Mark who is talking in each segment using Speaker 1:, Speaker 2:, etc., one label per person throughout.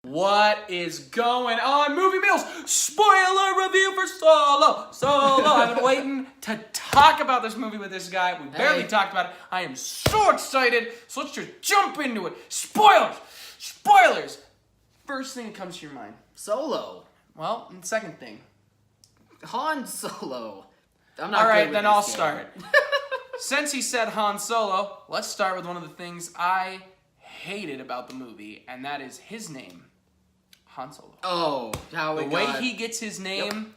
Speaker 1: What is going on, Movie Meals? Spoiler review for Solo. I've been waiting to talk about this movie with this guy. We barely talked about it. I am so excited. So let's just jump into it. Spoilers. First thing that comes to your mind.
Speaker 2: Solo.
Speaker 1: Well, and second thing.
Speaker 2: Han Solo. I'm not
Speaker 1: All right,
Speaker 2: good
Speaker 1: then
Speaker 2: with
Speaker 1: I'll
Speaker 2: this
Speaker 1: start. Since he said Han Solo, let's start with one of the things I hated about the movie, and that is his name, Han Solo.
Speaker 2: Oh,
Speaker 1: the way he gets his name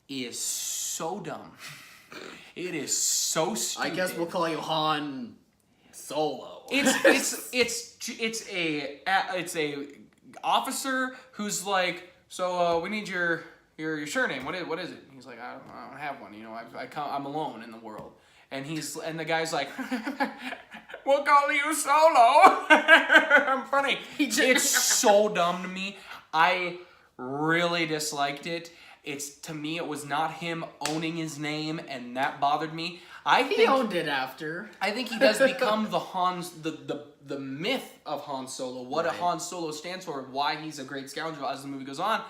Speaker 1: is so dumb. It is so stupid.
Speaker 2: I guess we'll call you Han Solo.
Speaker 1: It's a officer who's like, so we need your surname. What is it? He's like, I don't have one. You know, I'm alone in the world. And the guy's like, we'll call you Solo. I'm funny. It's so dumb to me. I really disliked it. To me, it was not him owning his name, and that bothered me.
Speaker 2: He owned it after.
Speaker 1: I think he does become the myth of Han Solo, what
Speaker 2: Right.
Speaker 1: Han Solo stands for, why he's a great scoundrel as the movie goes on.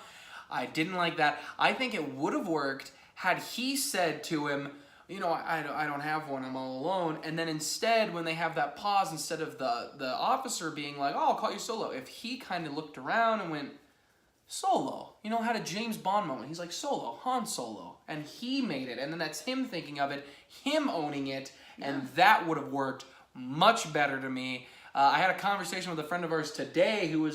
Speaker 1: I didn't like that. I think it would have worked had he said to him, you know, I don't have one, I'm all alone. And then instead, when they have that pause, instead of the officer being like, oh, I'll call you Solo, if he kind of looked around and went, Solo, you know, had a James Bond moment. He's like, Solo, Han Solo. And he made it. And then that's him thinking of it, him owning it, and that would have worked much better to me. I had a conversation with a friend of ours today who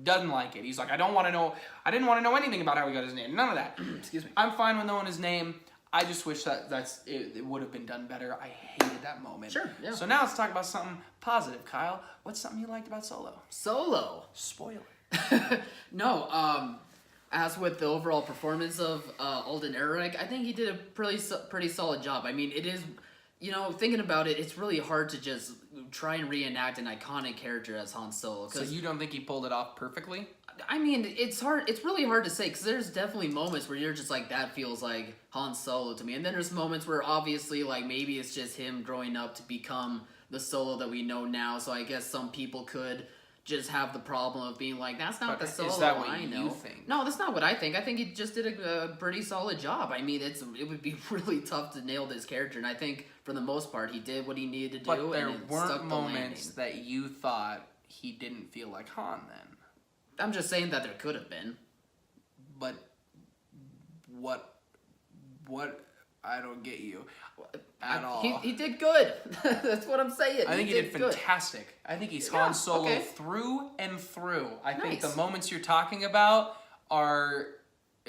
Speaker 1: doesn't like it. He's like, I didn't want to know anything about how he got his name. None of that.
Speaker 2: Excuse me.
Speaker 1: I'm fine with knowing his name. I just wish it would have been done better. I hated that moment.
Speaker 2: Sure, yeah.
Speaker 1: So now let's talk about something positive. Kyle, what's something you liked about Solo?
Speaker 2: Solo.
Speaker 1: Spoiler.
Speaker 2: No, as with the overall performance of Alden Ehrenreich, I think he did a pretty solid job. I mean, it is, you know, thinking about it, it's really hard to just try and reenact an iconic character as Han Solo.
Speaker 1: So you don't think he pulled it off perfectly?
Speaker 2: I mean, it's really hard to say, because there's definitely moments where you're just like, that feels like Han Solo to me. And then there's moments where obviously, like, maybe it's just him growing up to become the Solo that we know now. So I guess some people could just have the problem of being like, that's not the Solo
Speaker 1: is that what
Speaker 2: I know.
Speaker 1: you think?
Speaker 2: No, that's not what I think. I think he just did a pretty solid job. I mean, it would be really tough to nail this character, and I think for the most part he did what he needed to do.
Speaker 1: But there
Speaker 2: and it
Speaker 1: weren't
Speaker 2: stuck the
Speaker 1: moments
Speaker 2: landing.
Speaker 1: that you thought he didn't feel like Han then.
Speaker 2: I'm just saying that there could have been.
Speaker 1: But what I don't get you at all.
Speaker 2: He did good. That's what I'm saying.
Speaker 1: I think he did
Speaker 2: good.
Speaker 1: fantastic. I think he's
Speaker 2: Yeah,
Speaker 1: Han Solo
Speaker 2: okay.
Speaker 1: through and through. I think
Speaker 2: Nice.
Speaker 1: the moments you're talking about are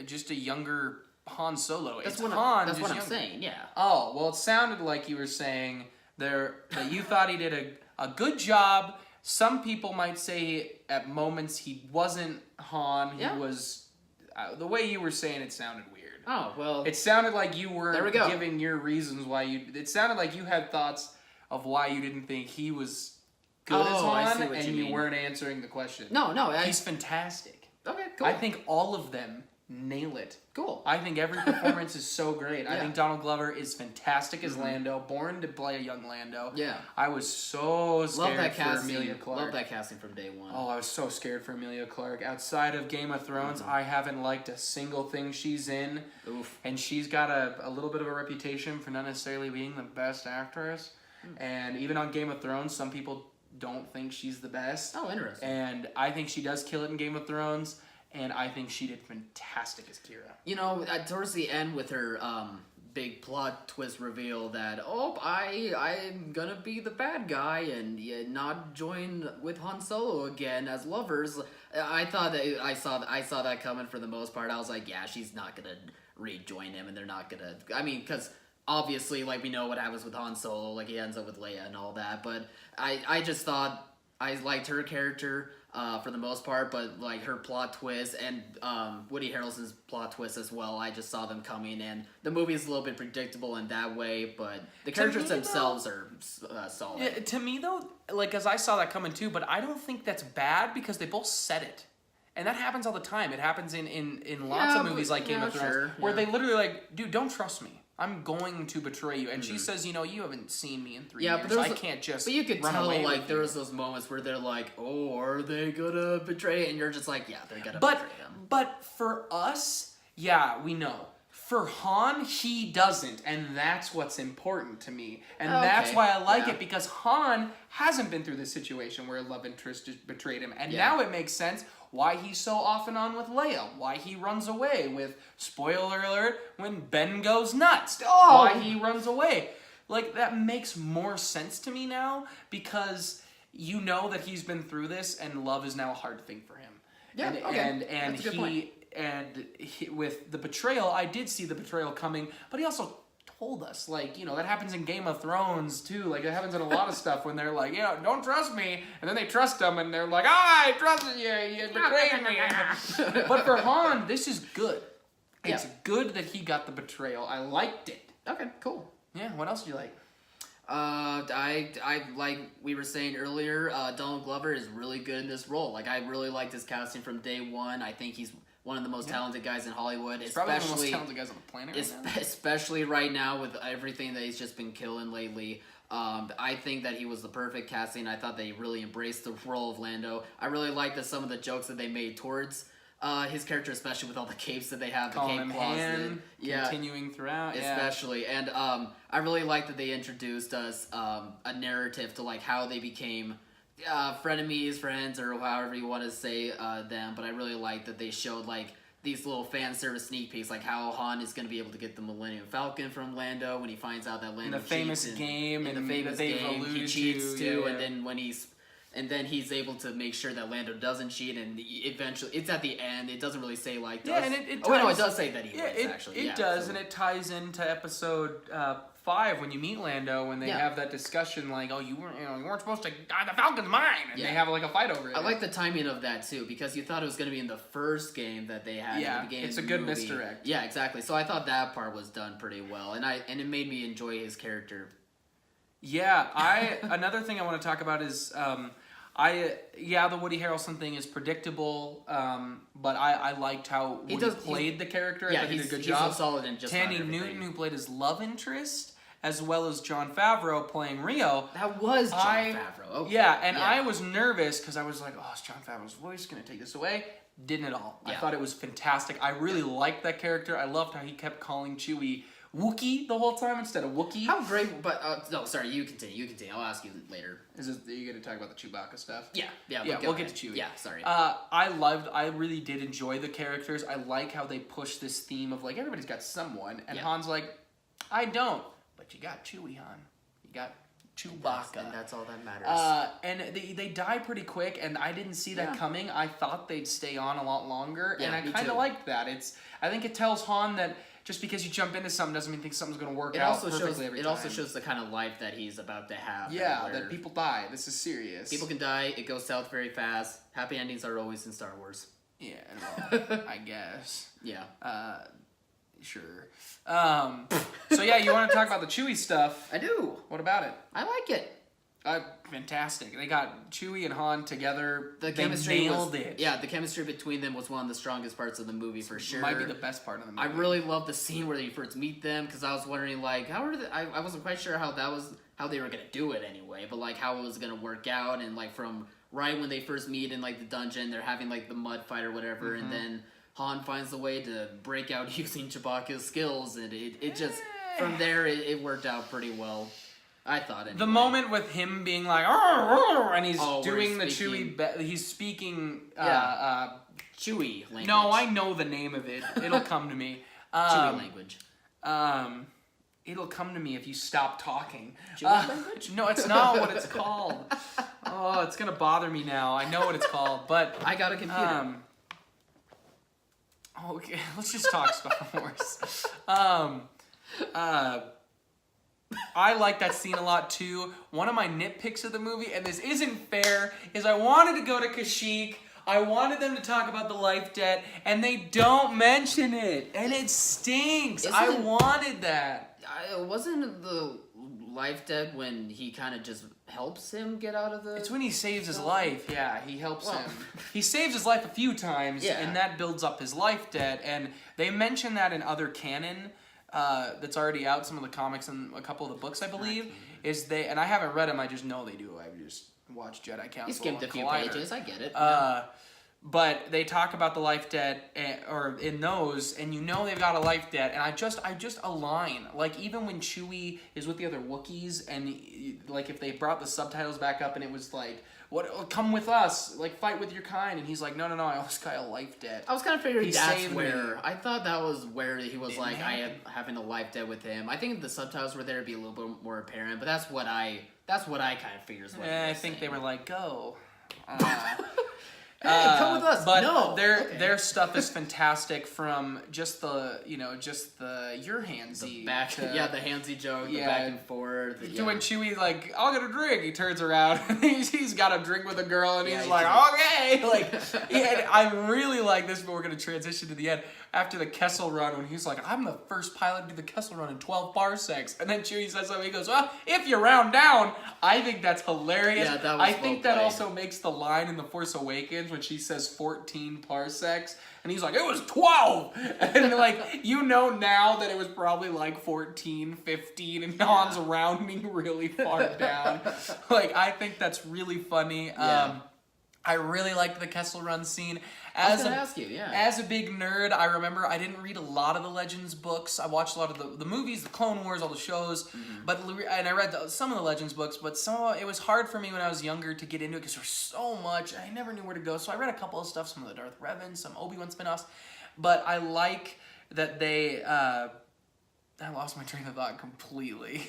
Speaker 1: just a younger Han Solo.
Speaker 2: That's
Speaker 1: It's
Speaker 2: what
Speaker 1: Han,
Speaker 2: I'm
Speaker 1: just younger.
Speaker 2: saying. Yeah.
Speaker 1: Oh, well, it sounded like you were saying that you thought he did a good job. Some people might say at moments he wasn't Han. He
Speaker 2: Yeah.
Speaker 1: was... the way you were saying it sounded weird.
Speaker 2: Oh, well.
Speaker 1: It sounded like you
Speaker 2: There
Speaker 1: were
Speaker 2: we go.
Speaker 1: giving your reasons why you... It sounded like you had thoughts of why you didn't think he was good as
Speaker 2: Oh, I
Speaker 1: Han,
Speaker 2: see what
Speaker 1: and
Speaker 2: you
Speaker 1: you
Speaker 2: mean.
Speaker 1: weren't answering the question.
Speaker 2: No.
Speaker 1: He's fantastic.
Speaker 2: Okay, cool.
Speaker 1: I think all of them nail it.
Speaker 2: Cool.
Speaker 1: I think every performance is so great. I
Speaker 2: Yeah.
Speaker 1: think Donald Glover is fantastic as Lando, born to play a young Lando.
Speaker 2: Yeah.
Speaker 1: I was so
Speaker 2: Love
Speaker 1: scared
Speaker 2: that
Speaker 1: for
Speaker 2: casting.
Speaker 1: Emilia Clarke.
Speaker 2: Love that casting from day one.
Speaker 1: Oh, I was so scared for Emilia Clarke. Outside of Game of Thrones, I haven't liked a single thing she's in.
Speaker 2: Oof.
Speaker 1: And she's got a little bit of a reputation for not necessarily being the best actress. And even on Game of Thrones, some people don't think she's the best.
Speaker 2: Oh, interesting.
Speaker 1: And I think she does kill it in Game of Thrones. And I think she did fantastic as Kira.
Speaker 2: You know, towards the end with her big plot twist reveal that, oh, I'm gonna be the bad guy and not join with Han Solo again as lovers. I thought that I saw that coming for the most part. I was like, yeah, she's not gonna rejoin him, and they're not gonna. I mean, because obviously, like, we know what happens with Han Solo, like he ends up with Leia and all that. But I just thought I liked her character. For the most part, but like her plot twist and Woody Harrelson's plot twist as well, I just saw them coming, and the movie is a little bit predictable in that way, but the characters themselves are solid.
Speaker 1: Yeah, to me, though, like, as I saw that coming too, but I don't think that's bad because they both said it. And that happens all the time. It happens in lots of movies like Game of Thrones, where they literally like, dude, don't trust me. I'm going to betray you. And she says, you haven't seen me in 3
Speaker 2: Yeah,
Speaker 1: years.
Speaker 2: but
Speaker 1: I can't just
Speaker 2: But you could
Speaker 1: run
Speaker 2: tell,
Speaker 1: away
Speaker 2: like,
Speaker 1: with
Speaker 2: there
Speaker 1: you.
Speaker 2: was those moments where they're like, oh, are they gonna betray? And you're just like, yeah, they're gonna
Speaker 1: But
Speaker 2: betray him.
Speaker 1: but for us, yeah, we know. For Han, he doesn't, and that's what's important to me. And that's
Speaker 2: Okay,
Speaker 1: why I like
Speaker 2: yeah.
Speaker 1: it, because Han hasn't been through this situation where a love interest just betrayed him. And
Speaker 2: Yeah.
Speaker 1: now it makes sense why he's so off and on with Leia, why he runs away with, spoiler alert, when Ben goes nuts.
Speaker 2: Oh!
Speaker 1: Why he runs away. Like, that makes more sense to me now, because you know that he's been through this, and love is now a hard thing for him.
Speaker 2: Yeah,
Speaker 1: and,
Speaker 2: okay.
Speaker 1: and
Speaker 2: That's a good point.
Speaker 1: with the betrayal, I did see the betrayal coming, but he also told us, like, that happens in Game of Thrones too. Like, it happens in a lot of stuff when they're like, don't trust me, and then they trust him, and they're like, I trusted you, you betrayed me. But for Han, this is good. It's
Speaker 2: Yeah.
Speaker 1: good that he got the betrayal. I liked it.
Speaker 2: Okay, cool.
Speaker 1: Yeah. What else do you like?
Speaker 2: I like we were saying earlier, Donald Glover is really good in this role. Like, I really liked his casting from day one. I think he's one of the most talented guys in Hollywood,
Speaker 1: He's probably one of the
Speaker 2: especially
Speaker 1: most talented guys on the planet right now.
Speaker 2: especially right now with everything that he's just been killing lately. I think that he was the perfect casting. I thought they really embraced the role of Lando. I really liked that some of the jokes that they made towards his character, especially with all the capes that they have,
Speaker 1: Calling
Speaker 2: the
Speaker 1: him
Speaker 2: cape closet.
Speaker 1: Han,
Speaker 2: Yeah,
Speaker 1: continuing throughout. Yeah.
Speaker 2: especially. And I really like that they introduced us a narrative to like how they became frenemies, friends, or however you want to say them. But I really like that they showed like these little fan service sneak peeks, like how Han is going to be able to get the Millennium Falcon from Lando when he finds out that Lando
Speaker 1: the famous
Speaker 2: cheats
Speaker 1: game
Speaker 2: in
Speaker 1: and
Speaker 2: the famous
Speaker 1: that they've
Speaker 2: game he
Speaker 1: alluded
Speaker 2: cheats
Speaker 1: to,
Speaker 2: too,
Speaker 1: yeah.
Speaker 2: and then when he's able to make sure that Lando doesn't cheat, and eventually it's at the end. It doesn't really say like
Speaker 1: Yeah,
Speaker 2: does.
Speaker 1: and it
Speaker 2: oh wait, no, it
Speaker 1: ties-
Speaker 2: does say that he
Speaker 1: Yeah,
Speaker 2: wins,
Speaker 1: it,
Speaker 2: actually.
Speaker 1: it
Speaker 2: Yeah,
Speaker 1: does,
Speaker 2: so-
Speaker 1: and it ties into episode 5 when you meet Lando, when they
Speaker 2: Yeah.
Speaker 1: have that discussion like, oh, you weren't supposed to. The Falcon's mine, and
Speaker 2: Yeah.
Speaker 1: they have like a fight over it.
Speaker 2: I like the timing of that too, because you thought it was going to be in the first game that they had.
Speaker 1: Yeah,
Speaker 2: in the beginning
Speaker 1: it's
Speaker 2: of
Speaker 1: a
Speaker 2: the
Speaker 1: good
Speaker 2: movie.
Speaker 1: misdirect.
Speaker 2: Yeah, exactly. So I thought that part was done pretty well, and it made me enjoy his character.
Speaker 1: Yeah, another thing I want to talk about is the Woody Harrelson thing is predictable, but I liked how Woody played the character. I
Speaker 2: Yeah,
Speaker 1: thought he
Speaker 2: he's
Speaker 1: did a good
Speaker 2: so
Speaker 1: job.
Speaker 2: solid in just about
Speaker 1: Tandy
Speaker 2: everything.
Speaker 1: Newton, who played his love interest, as well as Jon Favreau playing Rio.
Speaker 2: That was Jon Favreau. Okay.
Speaker 1: Yeah, and I was nervous because I was like, oh, is Jon Favreau's voice going to take this away? Didn't at all. I
Speaker 2: Yeah.
Speaker 1: thought it was fantastic. I really liked that character. I loved how he kept calling Chewie Wookiee the whole time instead of Wookiee.
Speaker 2: How great, but no, sorry, you continue. You continue. I'll ask you later.
Speaker 1: Are you going to talk about the Chewbacca stuff?
Speaker 2: Yeah,
Speaker 1: We'll get to Chewie.
Speaker 2: Yeah, sorry.
Speaker 1: I really did enjoy the characters. I like how they push this theme of like everybody's got someone, and
Speaker 2: Yeah.
Speaker 1: Han's like, I don't, but you got Chewie, Han. You got Chewbacca.
Speaker 2: And that's all that matters.
Speaker 1: And they die pretty quick, and I didn't see that
Speaker 2: Yeah.
Speaker 1: coming. I thought they'd stay on a lot longer,
Speaker 2: Yeah,
Speaker 1: and I
Speaker 2: me
Speaker 1: kind
Speaker 2: too.
Speaker 1: of liked that. I think it tells Han that just because you jump into something doesn't mean something's going to work
Speaker 2: it
Speaker 1: out
Speaker 2: also
Speaker 1: perfectly
Speaker 2: shows.
Speaker 1: every
Speaker 2: It
Speaker 1: time.
Speaker 2: also shows the kind of life that he's about to have.
Speaker 1: Yeah,
Speaker 2: where
Speaker 1: that people die. This is serious.
Speaker 2: people can die. It goes south very fast. Happy endings are always in Star Wars.
Speaker 1: Yeah, well, I guess.
Speaker 2: Yeah.
Speaker 1: Sure. So yeah, you want to talk about the Chewie stuff?
Speaker 2: I do.
Speaker 1: What about it?
Speaker 2: I like it.
Speaker 1: Fantastic. They got Chewie and Han together.
Speaker 2: The
Speaker 1: They
Speaker 2: chemistry
Speaker 1: nailed
Speaker 2: was,
Speaker 1: it.
Speaker 2: Yeah, the chemistry between them was one of the strongest parts of the movie for sure.
Speaker 1: Might be the best part of the movie.
Speaker 2: I really love the scene where you first meet them because I was wondering like I wasn't quite sure how they were gonna do it anyway, but like how it was gonna work out, and like from right when they first meet in like the dungeon, they're having like the mud fight or whatever, and then Han finds a way to break out using Chewbacca's skills, and it just from there it worked out pretty well. I thought anyway.
Speaker 1: The moment with him being like, "Arr, arr," and he's
Speaker 2: Oh, where
Speaker 1: doing the
Speaker 2: he's speaking-
Speaker 1: Chewie, he's speaking.
Speaker 2: Chewie language.
Speaker 1: No, I know the name of it. It'll come to me.
Speaker 2: Chewie language.
Speaker 1: It'll come to me if you stop talking.
Speaker 2: Chewie language?
Speaker 1: No, it's not what it's called. Oh, it's gonna bother me now. I know what it's called, but
Speaker 2: I got a computer.
Speaker 1: okay, let's just talk Star Wars. I like that scene a lot too. One of my nitpicks of the movie, and this isn't fair, is I wanted to go to Kashyyyk. I wanted them to talk about the life debt, and they don't mention it, and it stinks. I
Speaker 2: Isn't it-
Speaker 1: wanted that.
Speaker 2: Wasn't the life debt when he kind of just helps him get out of the...
Speaker 1: It's when he saves his life. Yeah, he helps
Speaker 2: Well-
Speaker 1: him. He saves his life a few times,
Speaker 2: Yeah.
Speaker 1: and that builds up his life debt. And they mention that in other canon that's already out, some of the comics and a couple of the books, I believe, is they, and I haven't read them, I just know they do. I just watched Jedi Council.
Speaker 2: You skipped a few
Speaker 1: Collider.
Speaker 2: pages, I get it.
Speaker 1: But they talk about the life debt, or in those, and you know they've got a life debt, and I just align. Like, even when Chewie is with the other Wookiees, and like if they brought the subtitles back up and it was like, "What? Come with us, like fight with your kind," and he's like, "No, I owe this guy a life debt."
Speaker 2: I was kind of figuring
Speaker 1: He
Speaker 2: that's
Speaker 1: saved
Speaker 2: where
Speaker 1: me.
Speaker 2: I thought that was where he was
Speaker 1: Didn't
Speaker 2: like, I am
Speaker 1: happen.
Speaker 2: having a life debt with him. I think if the subtitles were there, it'd be a little bit more apparent. But that's what I kind of figured.
Speaker 1: I think they were like, "Go."
Speaker 2: Hey, come with us.
Speaker 1: But
Speaker 2: No.
Speaker 1: their stuff is fantastic, from just the your handsy
Speaker 2: The back,
Speaker 1: to,
Speaker 2: the handsy joke, the
Speaker 1: Yeah.
Speaker 2: back and forth.
Speaker 1: to when Chewie like, "I'll get a drink," he turns around and he's got a drink with a girl and
Speaker 2: Yeah,
Speaker 1: he's
Speaker 2: he's
Speaker 1: like,
Speaker 2: like-
Speaker 1: "Okay," like, yeah, I really like this, but we're gonna transition to the end after the Kessel Run when he's like, "I'm the first pilot to do the Kessel Run in 12 parsecs," and then Chewie says something. He goes, "Well, if you round down," I think that's hilarious.
Speaker 2: Yeah, that was
Speaker 1: I think
Speaker 2: well
Speaker 1: that
Speaker 2: played.
Speaker 1: also makes the line in The Force Awakens when she says 14 parsecs, and he's like, "It was 12!" And like, you know now that it was probably like 14, 15, and Han's rounding really far down. Like, I think that's really funny.
Speaker 2: Yeah.
Speaker 1: I really liked the Kessel Run scene.
Speaker 2: I was gonna ask you, yeah.
Speaker 1: As a big nerd, I remember I didn't read a lot of the Legends books. I watched a lot of the movies, the Clone Wars, all the shows, and I read some of the Legends books, but it was hard for me when I was younger to get into it because there was so much, and I never knew where to go. So I read a couple of stuff, some of the Darth Revan, some Obi-Wan spinoffs, but I like that they... I lost my train of thought completely.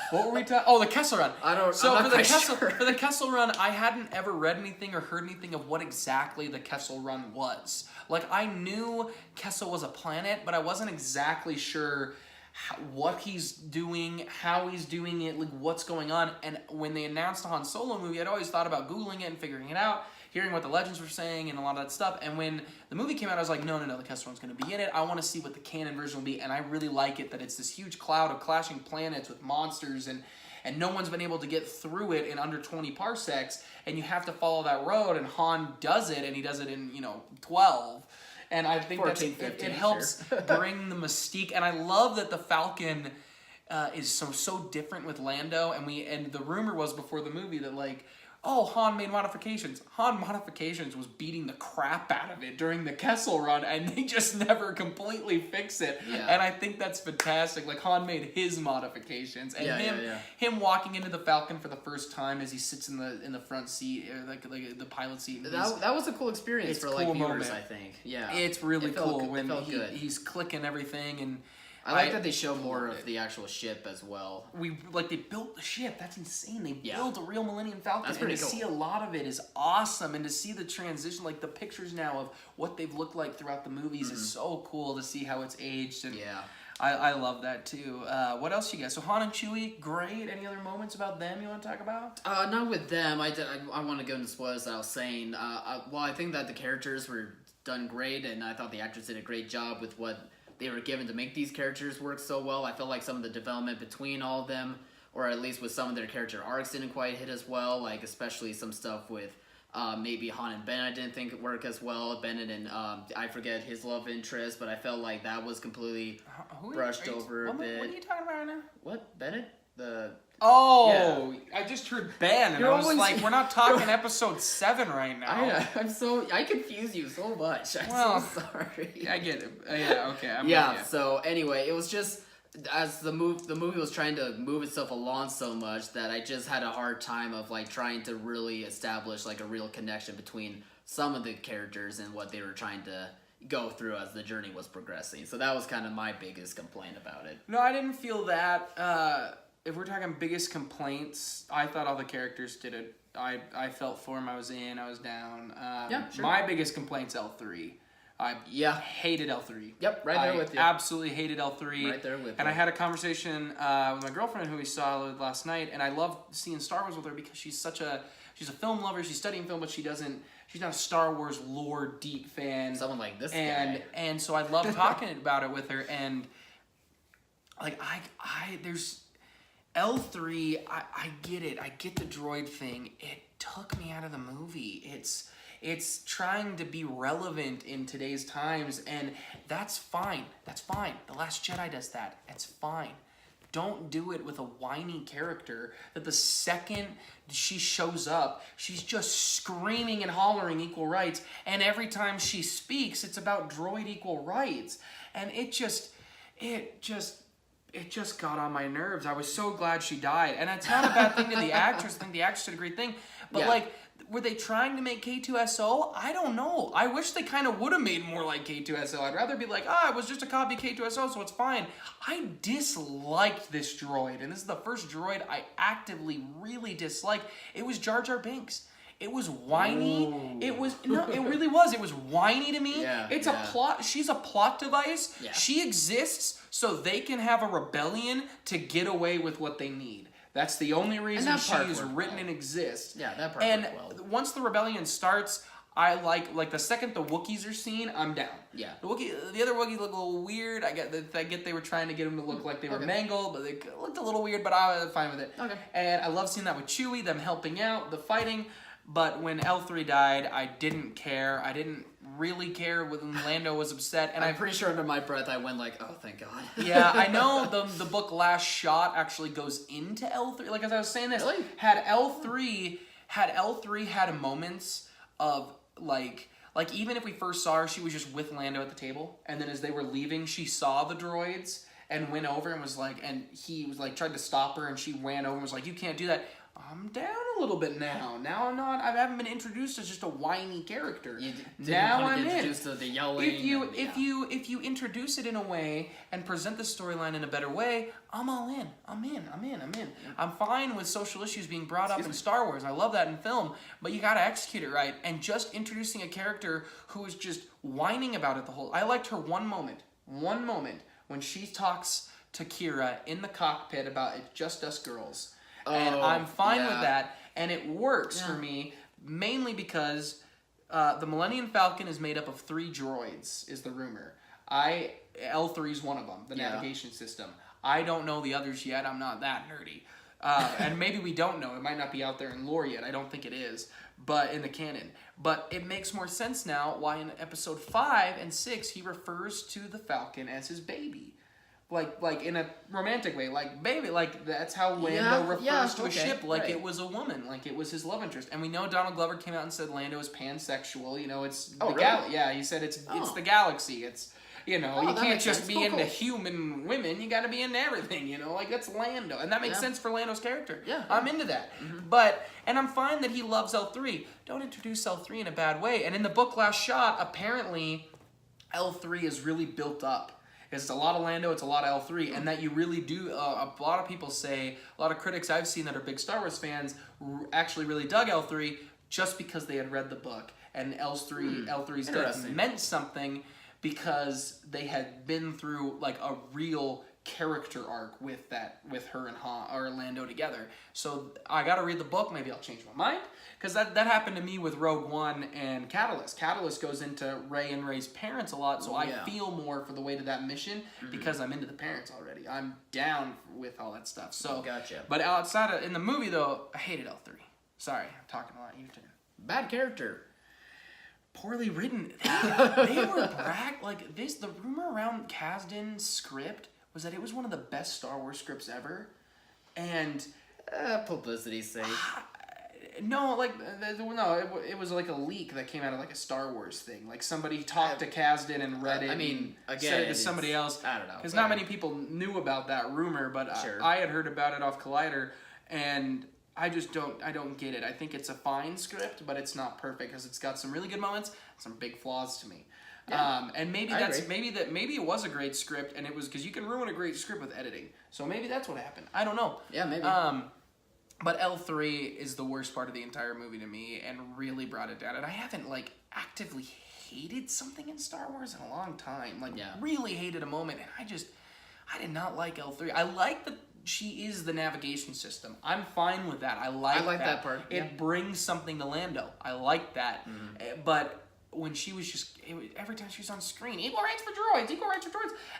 Speaker 1: What were we talking? Oh, the Kessel Run.
Speaker 2: I'm not
Speaker 1: for the
Speaker 2: quite
Speaker 1: Kessel
Speaker 2: sure.
Speaker 1: for the Kessel Run, I hadn't ever read anything or heard anything of what exactly the Kessel Run was. Like, I knew Kessel was a planet, but I wasn't exactly sure what he's doing, how he's doing it, like what's going on. And when they announced the Han Solo movie, I'd always thought about Googling it and figuring it out, hearing what the Legends were saying and a lot of that stuff. And when the movie came out, I was like, no, the Kessel Run's going to be in it. I want to see what the canon version will be. And I really like it that it's this huge cloud of clashing planets with monsters, and no one's been able to get through it in under 20 parsecs, and you have to follow that road, and Han does it, and he does it in, 12. And I think
Speaker 2: 14,
Speaker 1: it
Speaker 2: 15,
Speaker 1: helps
Speaker 2: sure.
Speaker 1: bring the mystique, and I love that the Falcon is so different with Lando, and the rumor was before the movie that like, oh, Han made modifications. Han modifications was beating the crap out of it during the Kessel Run, and they just never completely fix it.
Speaker 2: Yeah.
Speaker 1: And I think that's fantastic. Like, Han made his modifications, and him walking into the Falcon for the first time as he sits in the front seat, or like the pilot seat. And
Speaker 2: That was a cool experience
Speaker 1: it's
Speaker 2: for
Speaker 1: a
Speaker 2: like
Speaker 1: cool
Speaker 2: viewers,
Speaker 1: moment.
Speaker 2: I think. Yeah,
Speaker 1: it's really
Speaker 2: It felt
Speaker 1: cool
Speaker 2: good.
Speaker 1: when
Speaker 2: It felt good.
Speaker 1: he's clicking everything, and
Speaker 2: I like that they show more of the actual ship as well.
Speaker 1: they built the ship. That's insane. They
Speaker 2: Yeah.
Speaker 1: built a real Millennium Falcon.
Speaker 2: That's
Speaker 1: and
Speaker 2: pretty
Speaker 1: to
Speaker 2: cool.
Speaker 1: see a lot of it is awesome. And to see the transition, like the pictures now of what they've looked like throughout the movies is so cool to see how it's aged. And
Speaker 2: Yeah.
Speaker 1: I love that too. What else you got? So Han and Chewie, great. Any other moments about them you want to talk about?
Speaker 2: Not with them. I want to go into spoilers that I was saying. I think that the characters were done great, and I thought the actors did a great job with what they were given to make these characters work so well. I felt like some of the development between all of them, or at least with some of their character arcs, didn't quite hit as well. Like, especially some stuff with maybe Han and Ben I didn't think it worked as well. Bennett and I forget his love interest, but I felt like that was completely brushed over a bit.
Speaker 1: What are you talking about right now?
Speaker 2: What? Bennett? The...
Speaker 1: Oh, I just heard Ben, and
Speaker 2: You're
Speaker 1: I was
Speaker 2: always-
Speaker 1: like, we're not talking episode 7 right now.
Speaker 2: I confuse you so much. I'm
Speaker 1: Well,
Speaker 2: so sorry.
Speaker 1: I get it. Yeah, okay. I'm
Speaker 2: Yeah,
Speaker 1: with you.
Speaker 2: so anyway, it was just as the movie was trying to move itself along so much that I just had a hard time of like trying to really establish like a real connection between some of the characters and what they were trying to go through as the journey was progressing. So that was kind of my biggest complaint about it.
Speaker 1: No, I didn't feel that. If we're talking biggest complaints, I thought all the characters did it. I felt for him. I was in. I was down.
Speaker 2: Yeah, sure.
Speaker 1: My biggest complaint's L3. I hated L3.
Speaker 2: Yep, right there with you.
Speaker 1: Absolutely hated L3.
Speaker 2: Right there with
Speaker 1: And
Speaker 2: you.
Speaker 1: I had a conversation with my girlfriend who we saw last night, and I love seeing Star Wars with her because she's a film lover. She's studying film, but she's not a Star Wars lore deep fan.
Speaker 2: Someone like this guy.
Speaker 1: And so I love talking about it with her, and like there's L3, I get it. I get the droid thing. It took me out of the movie. It's trying to be relevant in today's times, and that's fine. That's fine. The Last Jedi does that. It's fine. Don't do it with a whiny character that the second she shows up, she's just screaming and hollering equal rights, and every time she speaks, it's about droid equal rights. And it just got on my nerves. I was so glad she died. And it's not a bad thing to the actress. I think the actress did a great thing. But like, were they trying to make K2SO? I don't know. I wish they kind of would have made more like K2SO. I'd rather be like, it was just a copy of K2SO, so it's fine. I disliked this droid, and this is the first droid I actively really disliked. It was Jar Jar Binks. It was whiny. Ooh. It really was. It was whiny to me. It's a plot. She's a plot device. Yeah. She exists so they can have a rebellion to get away with what they need. That's the only reason she's written and exists.
Speaker 2: Yeah, that part
Speaker 1: And
Speaker 2: worked well.
Speaker 1: Once the rebellion starts, I like the second the Wookiees are seen, I'm down.
Speaker 2: Yeah.
Speaker 1: The other Wookiees look a little weird. I get they were trying to get them to look like they were mangled, but they looked a little weird, but I was fine with it.
Speaker 2: Okay.
Speaker 1: And I love seeing that with Chewie, them helping out, the fighting. But when L3 died, I didn't care. I didn't really care when Lando was upset. And
Speaker 2: I'm pretty sure under my breath I went like, oh, thank God.
Speaker 1: Yeah, I know the book Last Shot actually goes into L3. Like, as I was saying this,
Speaker 2: really?
Speaker 1: had L3 had moments of, like even if we first saw her, she was just with Lando at the table. And then as they were leaving, she saw the droids and went over and was like, and he was like, tried to stop her, and she ran over and was like, you can't do that. I'm down a little bit now. Now I'm not. I haven't been introduced as just a whiny character. Now I'm in.
Speaker 2: To the yelling.
Speaker 1: If you introduce it in a way and present the storyline in a better way, I'm all in. I'm in. I'm fine with social issues being brought up in Star Wars. I love that in film, but you gotta execute it right. And just introducing a character who is just whining about it the whole. I liked her one moment when she talks to Kira in the cockpit about it's just us girls. And I'm fine with that, and it works for me, mainly because the Millennium Falcon is made up of 3 droids, is the rumor. L3 is one of them, the navigation system. I don't know the others yet, I'm not that nerdy. And maybe we don't know, it might not be out there in lore yet, I don't think it is, but in the canon. But it makes more sense now why in episode 5 and 6 he refers to the Falcon as his baby. Like in a romantic way, like baby, like that's how Lando refers to a ship, like it was a woman, like it was his love interest. And we know Donald Glover came out and said Lando is pansexual. You know, it's he said it's the galaxy. It's you can't just be into human women. You got to be into everything. You know, like that's Lando, and that makes sense for Lando's character. Yeah, I'm into that. Mm-hmm. And I'm fine that he loves L3. Don't introduce L3 in a bad way. And in the book Last Shot, apparently L3 is really built up. It's a lot of Lando, it's a lot of L3, and that you really do, a lot of people say, a lot of critics I've seen that are big Star Wars fans actually really dug L3 just because they had read the book, and L3's death meant something because they had been through like a real character arc with her and Lando together. So I gotta read the book, maybe I'll change my mind. Because that happened to me with Rogue One and Catalyst. Catalyst goes into Rey and Rey's parents a lot, so I feel more for the weight of that mission because I'm into the parents already. I'm down with all that stuff. So,
Speaker 2: gotcha.
Speaker 1: But in the movie though, I hated L3. Sorry, I'm talking a lot. You turn.
Speaker 2: Bad character.
Speaker 1: Poorly written. They were the rumor around Kasdan's script was that it was one of the best Star Wars scripts ever, and
Speaker 2: publicity's sake.
Speaker 1: No, it was like a leak that came out of like a Star Wars thing. Like somebody talked to Kasdan and read it. Again, said it to somebody else.
Speaker 2: I don't know.
Speaker 1: Because not many people knew about that rumor, but I had heard about it off Collider, and I don't get it. I think it's a fine script, but it's not perfect because it's got some really good moments, some big flaws to me. Yeah. And maybe maybe it was a great script, and it was because you can ruin a great script with editing. So maybe that's what happened. I don't know.
Speaker 2: Yeah, maybe.
Speaker 1: But L3 is the worst part of the entire movie to me and really brought it down. And I haven't, actively hated something in Star Wars in a long time. Really hated a moment. And I did not like L3. I like that she is the navigation system. I'm fine with that. I like
Speaker 2: that part.
Speaker 1: It brings something to Lando. I like that. Mm-hmm. But when she was every time she was on screen, equal rights for droids.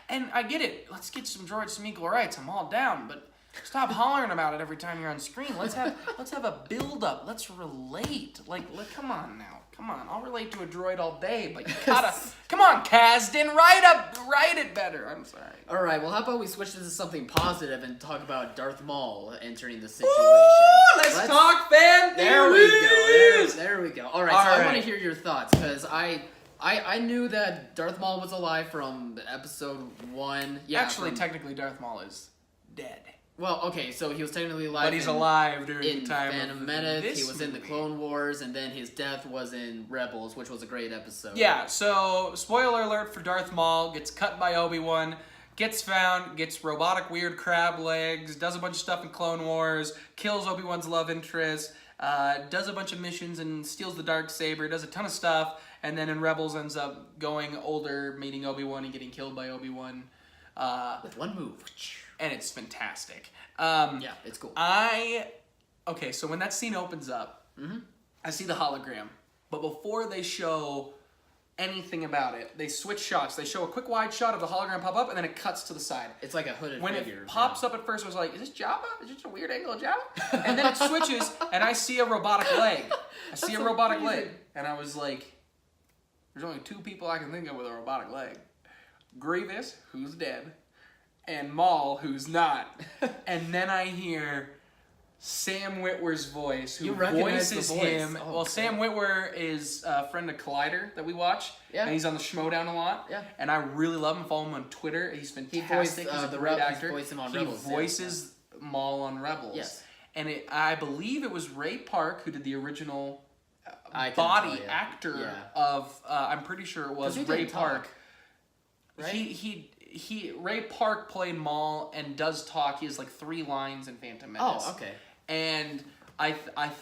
Speaker 1: And I get it. Let's get some droids, some equal rights. I'm all down. But Stop hollering about it every time you're on screen. Let's have a build up. Let's relate. Like come on now. Come on. I'll relate to a droid all day, but you gotta come on, Kasdan, write it better. I'm sorry.
Speaker 2: All right. Well, how about we switch this to something positive and talk about Darth Maul entering the situation?
Speaker 1: Ooh, let's talk fan
Speaker 2: There we go.
Speaker 1: theories.
Speaker 2: There we go. All right.
Speaker 1: All
Speaker 2: So I want
Speaker 1: right.
Speaker 2: to hear your thoughts because I knew that Darth Maul was alive from episode 1. Yeah.
Speaker 1: Actually, technically, Darth Maul is dead.
Speaker 2: Well, okay, so he was technically alive.
Speaker 1: But he's alive during
Speaker 2: in
Speaker 1: the time
Speaker 2: Phantom
Speaker 1: of
Speaker 2: Menace.
Speaker 1: this
Speaker 2: He was in the
Speaker 1: movie.
Speaker 2: Clone Wars, and then his death was in Rebels, which was a great episode.
Speaker 1: Yeah, so spoiler alert for Darth Maul, gets cut by Obi-Wan, gets found, gets robotic weird crab legs, does a bunch of stuff in Clone Wars, kills Obi-Wan's love interest, does a bunch of missions and steals the Darksaber, does a ton of stuff, and then in Rebels ends up going older, meeting Obi-Wan and getting killed by Obi-Wan.
Speaker 2: With one move.
Speaker 1: And it's fantastic.
Speaker 2: Yeah, it's cool.
Speaker 1: Okay, so when that scene opens up, I see the hologram. But before they show anything about it, they switch shots. They show a quick wide shot of the hologram pop up, and then it cuts to the side.
Speaker 2: It's like a hooded
Speaker 1: When
Speaker 2: figure.
Speaker 1: it pops up at first, I was like, is this Jabba? Is this a weird angle of Jabba? And then it switches, and I see a robotic leg. I see a robotic leg. And I was like, there's only 2 people I can think of with a robotic leg. Grievous, who's dead, and Maul, who's not. And then I hear Sam Witwer's voice, who
Speaker 2: You recognize the
Speaker 1: voices
Speaker 2: voice.
Speaker 1: him.
Speaker 2: Oh,
Speaker 1: well,
Speaker 2: okay.
Speaker 1: Sam Witwer is a friend of Collider that we watch.
Speaker 2: Yeah.
Speaker 1: And he's on the Schmodown a lot.
Speaker 2: Yeah.
Speaker 1: And I really love him. Follow him on Twitter. He's fantastic.
Speaker 2: voiced,
Speaker 1: he's a
Speaker 2: the
Speaker 1: great
Speaker 2: Rebels-
Speaker 1: actor.
Speaker 2: voiced him on
Speaker 1: he
Speaker 2: Rebels, yeah.
Speaker 1: voices Maul on Rebels.
Speaker 2: Yes.
Speaker 1: And I believe it was Ray Park who did the original
Speaker 2: I couldn't
Speaker 1: body
Speaker 2: tell you.
Speaker 1: actor
Speaker 2: Yeah.
Speaker 1: of, I'm pretty sure it was
Speaker 2: 'Cause he
Speaker 1: Ray
Speaker 2: didn't
Speaker 1: Park.
Speaker 2: talk, right?
Speaker 1: He Ray Park played Maul and does talk. He has like 3 lines in Phantom Menace.
Speaker 2: Oh, okay.
Speaker 1: And I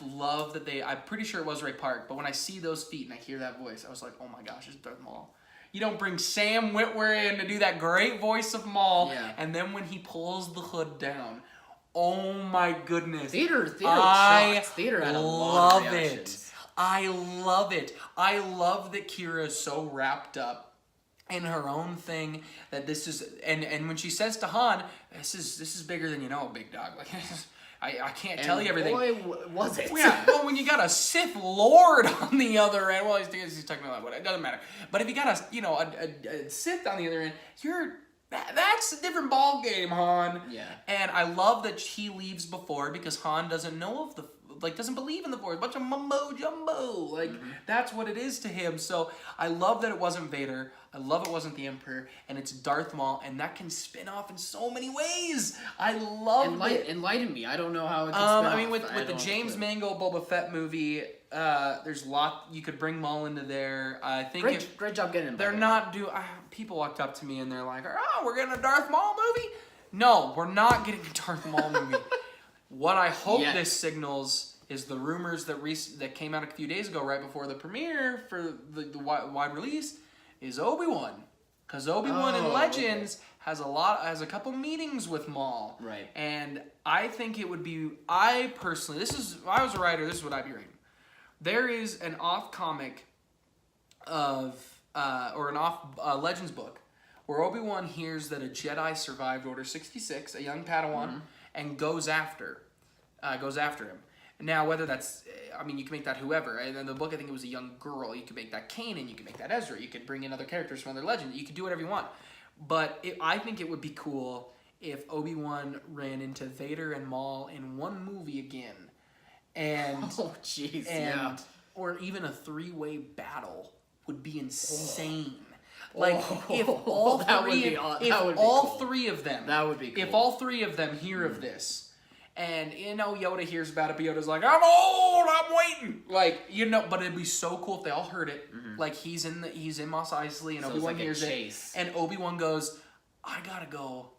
Speaker 1: love that I'm pretty sure it was Ray Park, but when I see those feet and I hear that voice, I was like, oh my gosh, it's Darth Maul. You don't bring Sam Witwer in to do that great voice of Maul,
Speaker 2: Yeah.
Speaker 1: and then when he pulls the hood down, oh my goodness.
Speaker 2: Theater
Speaker 1: I
Speaker 2: shots. Theater had a lot of
Speaker 1: love
Speaker 2: reactions.
Speaker 1: it. I love it. I love that Kira is so wrapped up in her own thing that this is, and when she says to Han, this is bigger than you know, big dog. Like I can't tell you everything.
Speaker 2: Boy, was it.
Speaker 1: Yeah, well, when you got a Sith Lord on the other end, well, he's technically not, but it doesn't matter. But if you got a Sith on the other end, that's a different ball game, Han.
Speaker 2: Yeah.
Speaker 1: And I love that he leaves before because Han doesn't know of doesn't believe in the Force. A bunch of mumbo jumbo. Like that's what it is to him. So I love that it wasn't Vader. I love it wasn't the Emperor, and it's Darth Maul, and that can spin off in so many ways. I love it.
Speaker 2: Enlighten me. I don't know how it can spin
Speaker 1: I mean,
Speaker 2: off.
Speaker 1: with
Speaker 2: I
Speaker 1: the
Speaker 2: don't
Speaker 1: James
Speaker 2: clue.
Speaker 1: Mangold Boba Fett movie, there's a lot you could bring Maul into there. I think
Speaker 2: Great job getting him. by
Speaker 1: they're
Speaker 2: the way.
Speaker 1: not people walked up to me and they're like, "Oh, we're getting a Darth Maul movie." No, we're not getting a Darth Maul movie. What I hope
Speaker 2: Yes.
Speaker 1: this signals is the rumors that came out a few days ago, right before the premiere for the wide release, is Obi-Wan, because Obi-Wan in
Speaker 2: Oh,
Speaker 1: Legends has a couple meetings with Maul,
Speaker 2: Right.
Speaker 1: And I think it would be, I personally, if I was a writer, this is what I'd be writing. There is an off comic or an off Legends book where Obi-Wan hears that a Jedi survived Order 66, a young Padawan, and goes after him. Now, whether that's, you can make that whoever. And in the book, I think it was a young girl. You could make that Kanan. You could make that Ezra. You could bring in other characters from other legends. You could do whatever you want. But I think it would be cool if Obi-Wan ran into Vader and Maul in one movie again. And,
Speaker 2: Oh, jeez. Yeah.
Speaker 1: or even a 3-way battle would be insane. Like,
Speaker 2: Oh,
Speaker 1: if all
Speaker 2: that would
Speaker 1: three,
Speaker 2: be aw-
Speaker 1: if
Speaker 2: that would be
Speaker 1: all
Speaker 2: cool.
Speaker 1: 3 of them,
Speaker 2: That would be cool.
Speaker 1: if all 3 of them hear of this, and Yoda hears about it, but Yoda's like, I'm old, I'm waiting. Like, but it'd be so cool if they all heard it. Like he's in Mos Eisley, and
Speaker 2: So it's
Speaker 1: Obi-Wan
Speaker 2: like a
Speaker 1: hears
Speaker 2: chase.
Speaker 1: it, and Obi-Wan goes, I gotta go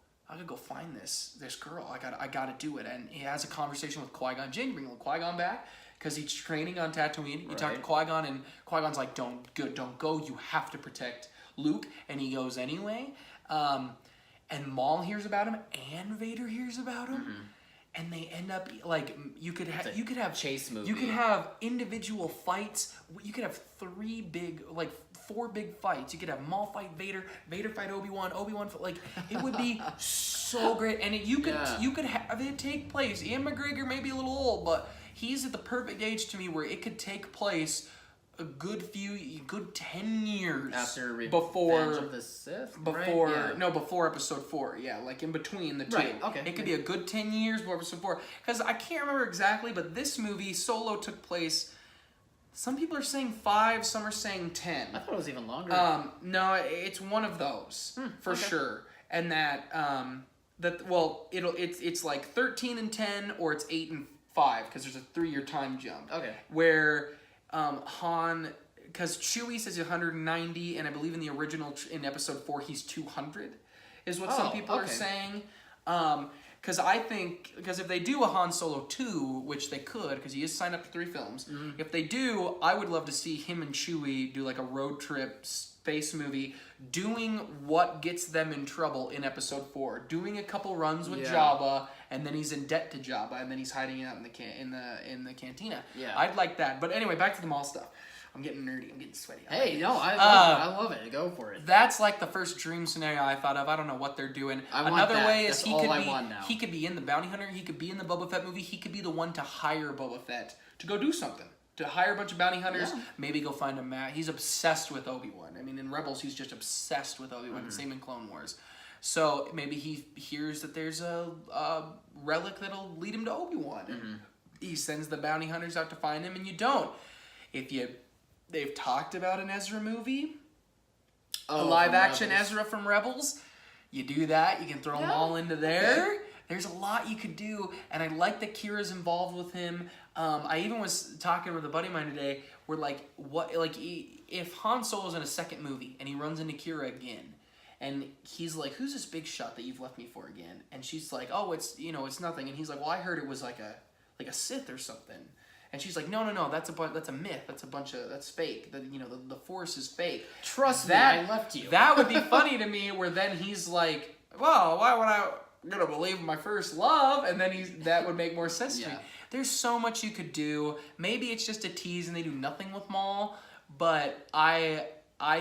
Speaker 1: find this girl. I gotta do it. And he has a conversation with Qui-Gon Jinn, bring Qui-Gon back because he's training on Tatooine. You talk to
Speaker 2: Right.
Speaker 1: Qui-Gon, and Qui-Gon's like, don't go. You have to protect Luke, and he goes anyway. And Maul hears about him, and Vader hears about him. and they end up like you could have
Speaker 2: chase movie.
Speaker 1: You could have individual fights. You could have four big fights. You could have Maul fight Vader, Vader fight Obi-Wan, Obi-Wan fight, like it would be so great. And you could have it take place. Ian McGregor may be a little old, but he's at the perfect age to me where it could take place a good 10 years
Speaker 2: after
Speaker 1: before
Speaker 2: of the Sith,
Speaker 1: before
Speaker 2: right?
Speaker 1: no before episode 4, yeah, like in between the two.
Speaker 2: Right, okay.
Speaker 1: It could be a good 10 years before episode 4, because I can't remember exactly, but this movie Solo took place. Some people are saying 5, some are saying 10.
Speaker 2: I thought it was even longer.
Speaker 1: No, it's one of those for sure, and it's like 13 and 10, or it's 8 and 5, because there's a 3-year time jump.
Speaker 2: Okay.
Speaker 1: Where Han, because Chewie says 190, and I believe in the original in episode 4 he's 200, is what some people are saying. Because if they do a Han Solo 2, which they could, because he is signed up for 3 films, if they do, I would love to see him and Chewie do like a road trip space movie, doing what gets them in trouble in episode 4, doing a couple runs with Jabba, and then he's in debt to Jabba, and then he's hiding out in the cantina.
Speaker 2: Yeah,
Speaker 1: I'd like that. But anyway, back to the Maul stuff. I'm getting nerdy. I'm getting sweaty.
Speaker 2: Hey, no, I love it. Go for it.
Speaker 1: That's like the first dream scenario I thought of. I don't know what they're doing. Another way is he could be in the Bounty Hunter. He could be in the Boba Fett movie. He could be the one to hire Boba Fett to go do something. To hire a bunch of bounty hunters, maybe go find a Matt. He's obsessed with Obi-Wan. I mean, in Rebels, he's just obsessed with Obi-Wan. Same in Clone Wars. So maybe he hears that there's a relic that'll lead him to Obi-Wan. He sends the bounty hunters out to find him, and you don't. They've talked about an Ezra movie, a live-action Ezra from Rebels. You do that, you can throw them all into there. There's a lot you could do, and I like that Kira's involved with him. I even was talking with a buddy of mine today, where if Han Solo's in a second movie, and he runs into Kira again, and he's like, "Who's this big shot that you've left me for again?" And she's like, "Oh, it's nothing." And he's like, "Well, I heard it was like a Sith or something." And she's like, no, that's a myth. That's fake. The Force is fake.
Speaker 2: Trust me, I left you.
Speaker 1: That would be funny to me, where then he's like, well, why would I gonna believe my first love? And then that would make more sense to me. There's so much you could do. Maybe it's just a tease and they do nothing with Maul, but I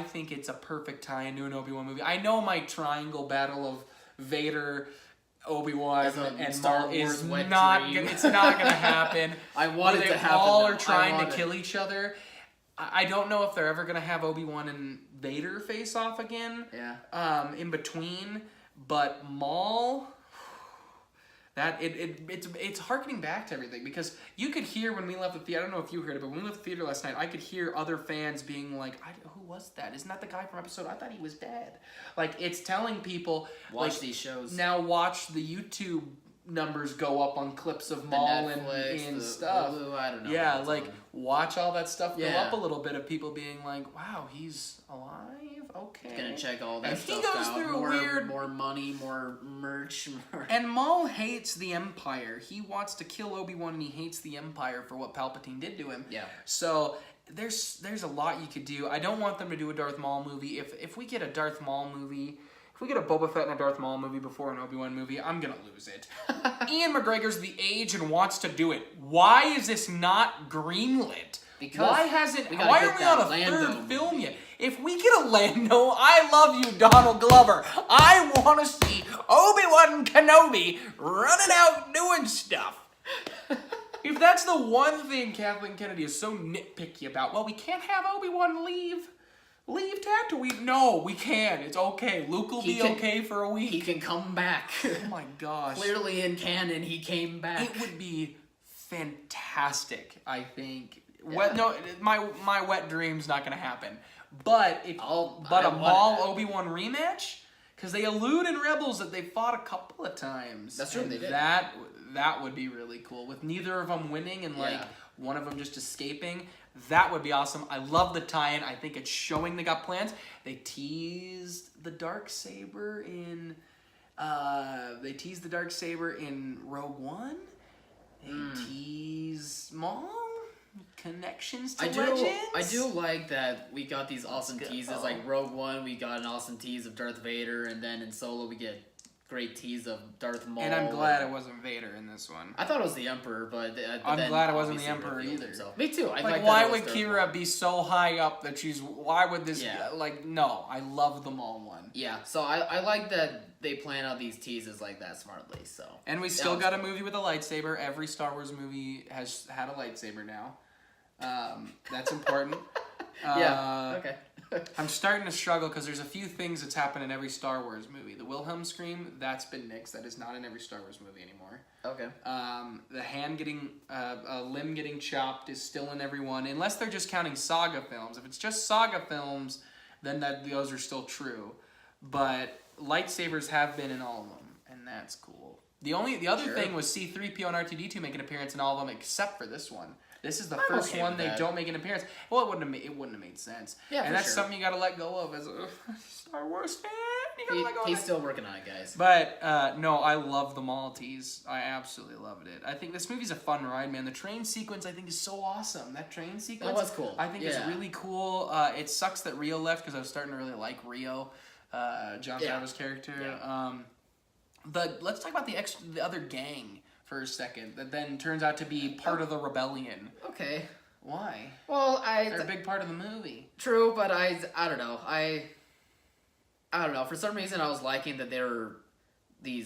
Speaker 1: think it's a perfect tie into an Obi-Wan movie. I know my triangle battle of Vader, Obi-Wan and
Speaker 2: Star
Speaker 1: Maul
Speaker 2: Wars
Speaker 1: is
Speaker 2: wet
Speaker 1: not
Speaker 2: dream.
Speaker 1: It's not gonna happen.
Speaker 2: I want it to happen.
Speaker 1: They all
Speaker 2: though.
Speaker 1: are trying to kill each other. I don't know if they're ever gonna have Obi-Wan and Vader face off again.
Speaker 2: Yeah.
Speaker 1: In between, but Maul. It's harkening back to everything, because you could hear when we left the theater. I don't know if you heard it, but when we left the theater last night, I could hear other fans being like, "Who was that? Isn't that the guy from episode? I thought he was dead." Like, it's telling people,
Speaker 2: watch these shows
Speaker 1: now. Watch the YouTube numbers go up on clips of Maul and stuff.
Speaker 2: Hulu, I don't know.
Speaker 1: Yeah, watch all that stuff go up a little bit of people being like, "Wow, he's alive." Okay.
Speaker 2: Gonna check all that
Speaker 1: and
Speaker 2: stuff
Speaker 1: he goes
Speaker 2: out.
Speaker 1: through
Speaker 2: more money, more merch.
Speaker 1: And Maul hates the Empire. He wants to kill Obi-Wan, and he hates the Empire for what Palpatine did to him.
Speaker 2: Yeah.
Speaker 1: So there's a lot you could do. I don't want them to do a Darth Maul movie. If we get a Darth Maul movie, if we get a Boba Fett and a Darth Maul movie before an Obi-Wan movie, I'm gonna lose it. Ian McGregor's the age and wants to do it. Why is this not greenlit?
Speaker 2: Because
Speaker 1: why aren't we on a
Speaker 2: Lando
Speaker 1: third film
Speaker 2: movie.
Speaker 1: yet? If we get a Lando, I love you, Donald Glover. I want to see Obi-Wan Kenobi running out doing stuff. If that's the one thing Kathleen Kennedy is so nitpicky about, well, we can't have Obi-Wan leave Tatooine. No, we can. It's okay. Luke will be okay for a week.
Speaker 2: He can come back.
Speaker 1: Oh my gosh.
Speaker 2: Clearly in canon, he came back.
Speaker 1: It would be fantastic, I think.
Speaker 2: Yeah.
Speaker 1: My wet dream's not gonna happen. But a Maul Obi-Wan rematch, because they allude in Rebels that they fought a couple of times.
Speaker 2: That's true. They did.
Speaker 1: That would be really cool, with neither of them winning and one of them just escaping. That would be awesome. I love the tie-in. I think it's showing they got plans. They teased the Darksaber in. Rogue One. They tease Maul. Connections to Legends.
Speaker 2: I do like that we got these awesome teases. Like Rogue One, we got an awesome tease of Darth Vader, and then in Solo we get great tease of Darth Maul.
Speaker 1: And I'm glad it wasn't Vader in this one.
Speaker 2: I thought it was the Emperor, but
Speaker 1: I'm
Speaker 2: then
Speaker 1: glad it wasn't the
Speaker 2: obviously
Speaker 1: Emperor
Speaker 2: revealed
Speaker 1: either.
Speaker 2: himself. Me too. I
Speaker 1: Like,
Speaker 2: that
Speaker 1: why
Speaker 2: it was
Speaker 1: would
Speaker 2: Darth
Speaker 1: Kira
Speaker 2: Maul.
Speaker 1: be so high up that why would this,
Speaker 2: Yeah.
Speaker 1: like, no, I love the Maul one.
Speaker 2: Yeah, so I like that they plan out these teases like that smartly, so.
Speaker 1: And we still got a movie with a lightsaber. Every Star Wars movie has had a lightsaber now. That's important.
Speaker 2: Yeah, okay.
Speaker 1: I'm starting to struggle because there's a few things that's happened in every Star Wars movie. The Wilhelm scream, that's been nixed. That is not in every Star Wars movie anymore.
Speaker 2: Okay.
Speaker 1: The hand getting, a limb getting chopped is still in every one, unless they're just counting saga films. If it's just saga films, then those are still true. But lightsabers have been in all of them, and that's cool. The other thing was C-3PO and R2-D2 make an appearance in all of them except for this one. This is the first one they don't make an appearance. Well, it wouldn't have made sense.
Speaker 2: Yeah,
Speaker 1: and that's something you got to let go of as a Star Wars fan. You gotta let go of
Speaker 2: He's
Speaker 1: that.
Speaker 2: still working on it, guys.
Speaker 1: But no, I love the Maltese. I absolutely loved it. I think this movie's a fun ride, man. The train sequence I think is so awesome. That train sequence
Speaker 2: was cool.
Speaker 1: I think is really cool. It sucks that Rio left because I was starting to really like Rio, Jon Favreau's character.
Speaker 2: Yeah.
Speaker 1: Let's talk about the other gang for a second. That then turns out to be part of the rebellion.
Speaker 2: Okay.
Speaker 1: Why?
Speaker 2: Well,
Speaker 1: They're a big part of the movie.
Speaker 2: True, but I don't know. I don't know. For some reason, I was liking that they were these.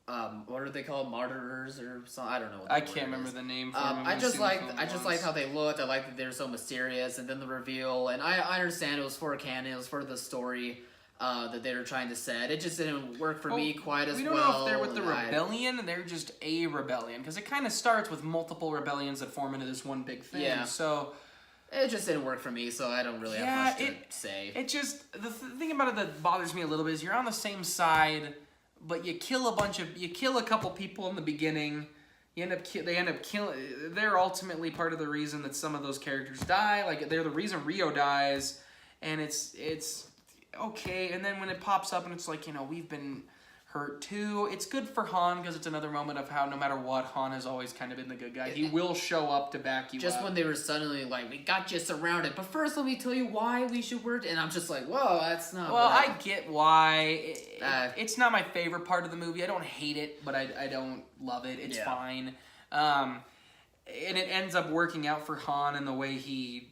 Speaker 2: What are they called? Martyrs or something? I don't know. What
Speaker 1: I can't remember the name. For them.
Speaker 2: I just liked how they looked. I liked that they were so myserious, and then the reveal. And I understand it was for canon. It was for the story that they were trying to set. It just didn't work for me quite as well.
Speaker 1: We don't know if they're with the rebellion. They're just a rebellion because it kind of starts with multiple rebellions that form into this one big thing.
Speaker 2: Yeah.
Speaker 1: So
Speaker 2: it just didn't work for me. So I don't really have much to say.
Speaker 1: It just the thing about it that bothers me a little bit is you're on the same side, but you kill a couple people in the beginning. They end up killing. They're ultimately part of the reason that some of those characters die. Like they're the reason Rio dies, and it's okay. And then when it pops up and it's like, we've been hurt too. It's good for Han because it's another moment of how no matter what, Han has always kind of been the good guy. He will show up to back you up.
Speaker 2: Just when they were suddenly like, we got you surrounded, but first let me tell you why we should work. And I'm just like, whoa, that's not.
Speaker 1: Well, I get why. It's not my favorite part of the movie. I don't hate it, but I don't love it. It's fine. And it ends up working out for Han in the way he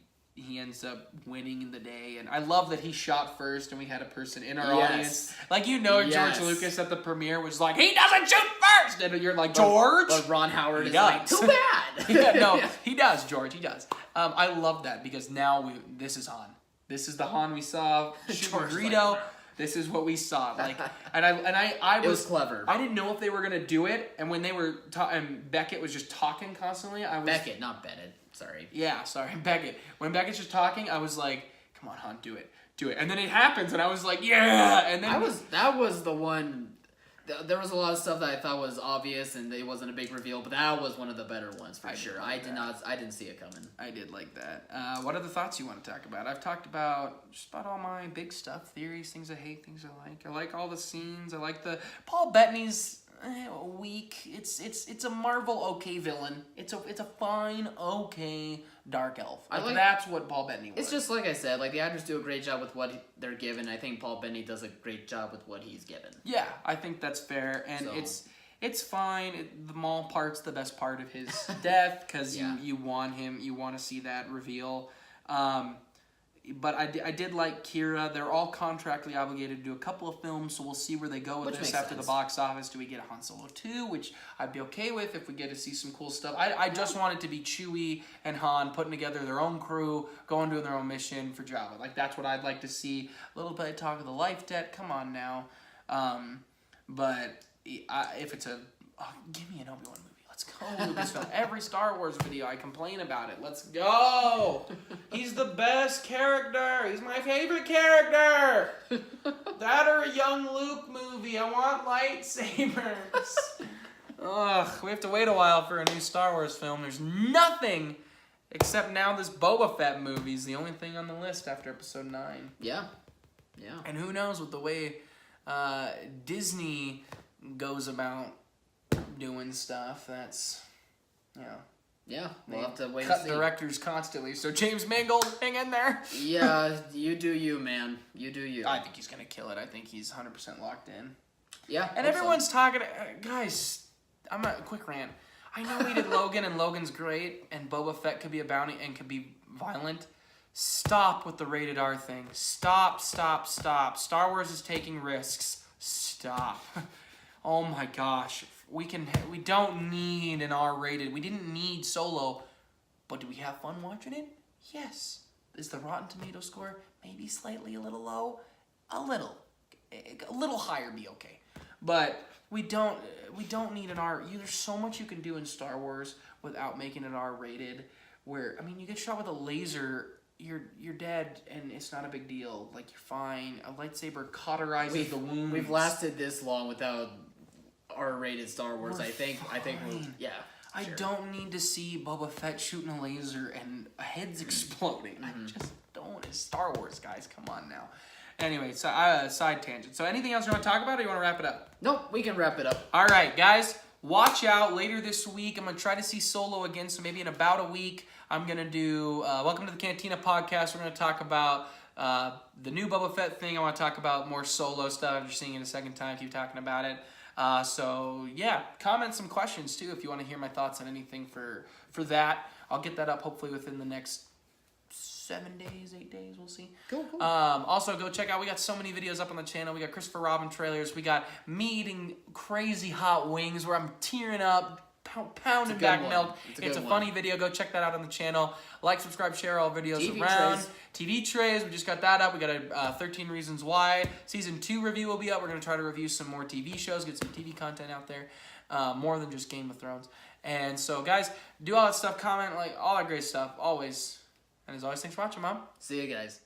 Speaker 1: ends up winning in the day. And I love that he shot first and we had a person in our audience. Like, George Lucas at the premiere was like, he doesn't shoot first! And you're like, George?
Speaker 2: But Ron Howard is like, too bad!
Speaker 1: He does, George, he does. I love that because now this is Han. This is the Han we saw shooting Greedo. This is what we saw. Like, and I
Speaker 2: it was clever.
Speaker 1: I didn't know if they were gonna do it, and when they were and Beckett was just talking constantly,
Speaker 2: Beckett, not Bennett. Sorry.
Speaker 1: Yeah, sorry, Beckett. When Beckett's just talking, I was like, "Come on, Han, do it." And then it happens, and I was like, "Yeah!" And then
Speaker 2: that was the one. There was a lot of stuff that I thought was obvious, and it wasn't a big reveal, but that was one of the better ones for sure. I didn't see it coming.
Speaker 1: I did like that. What other thoughts you want to talk about? I've talked about just about all my big stuff, theories, things I hate, things I like. I like all the scenes. I like the Paul Bettany's weak. It's a Marvel okay villain. It's a fine okay dark elf. That's what Paul Bettany was.
Speaker 2: It's just like I said, like the actors do a great job with what they're given. I think Paul Bettany does a great job with what he's given.
Speaker 1: Yeah, I think that's fair, and it's fine. The Maul part's the best part of his death because you want him. You want to see that reveal. But I did like Kira. They're all contractually obligated to do a couple of films, so we'll see where they go with this after the box office. Do we get a Han Solo 2, which I'd be okay with if we get to see some cool stuff. I just want it to be Chewie and Han putting together their own crew, going doing their own mission for Jabba. Like, that's what I'd like to see. A little bit of talk of the life debt. Come on now. But if it's give me an Obi-Wan movie. Let's go, Lucasfilm. Every Star Wars video, I complain about it. Let's go. He's the best character. He's my favorite character. That or a young Luke movie. I want lightsabers. Ugh, we have to wait a while for a new Star Wars film. There's nothing except now this Boba Fett movie is the only thing on the list after Episode 9.
Speaker 2: Yeah.
Speaker 1: And who knows with the way Disney goes about doing stuff. That's,
Speaker 2: Yeah, we'll have to wait
Speaker 1: cut
Speaker 2: and see.
Speaker 1: directors constantly. So James Mangold, hang in there.
Speaker 2: Yeah, you do you, man. You do you.
Speaker 1: I think he's going to kill it. I think he's 100% locked in.
Speaker 2: Yeah.
Speaker 1: And
Speaker 2: hope so.
Speaker 1: everyone's talking, guys, I'm a quick rant. I know we did Logan and Logan's great and Boba Fett could be a bounty and could be violent. Stop with the rated R thing. Stop. Star Wars is taking risks. Stop. Oh my gosh. We don't need an R rated. We didn't need Solo. But do we have fun watching it? Yes. Is the Rotten Tomato score maybe slightly a little low? A little higher be okay. But we don't need an R. There's so much you can do in Star Wars without making it R rated. Where I mean, you get shot with a laser, you're dead, and it's not a big deal. Like you're fine. A lightsaber cauterizes the wounds.
Speaker 2: We've lasted this long without R-rated Star Wars.
Speaker 1: We're
Speaker 2: I think we're, yeah.
Speaker 1: I
Speaker 2: sure.
Speaker 1: don't need to see Boba Fett shooting a laser and heads exploding. I just don't. It's Star Wars, guys. Come on now. Anyway, so side tangent. So anything else you want to talk about, or you want to wrap it up?
Speaker 2: Nope, we can wrap it up.
Speaker 1: All right, guys. Watch out later this week. I'm going to try to see Solo again, so maybe in about a week, I'm going to do Welcome to the Cantina podcast. We're going to talk about the new Boba Fett thing. I want to talk about more Solo stuff. If you're seeing it a second time, keep talking about it. So, yeah, comment some questions, too, if you want to hear my thoughts on anything for that. I'll get that up hopefully within the next 7 days, 8 days, we'll see.
Speaker 2: Cool.
Speaker 1: Also, go check out, we got so many videos up on the channel. We got Christopher Robin trailers. We got me eating crazy hot wings where I'm tearing up, pounding back
Speaker 2: one.
Speaker 1: milk.
Speaker 2: It's a
Speaker 1: It's a
Speaker 2: good
Speaker 1: funny
Speaker 2: one.
Speaker 1: video. Go check that out on the channel. Like, subscribe, share all videos
Speaker 2: TV
Speaker 1: around.
Speaker 2: trays.
Speaker 1: TV trays, we just got that up. We got a 13 Reasons Why. Season 2 review will be up. We're going to try to review some more TV shows, get some TV content out there. More than just Game of Thrones. And so, guys, do all that stuff, comment, like, all that great stuff, always. And as always, thanks for watching, Mom.
Speaker 2: See you guys.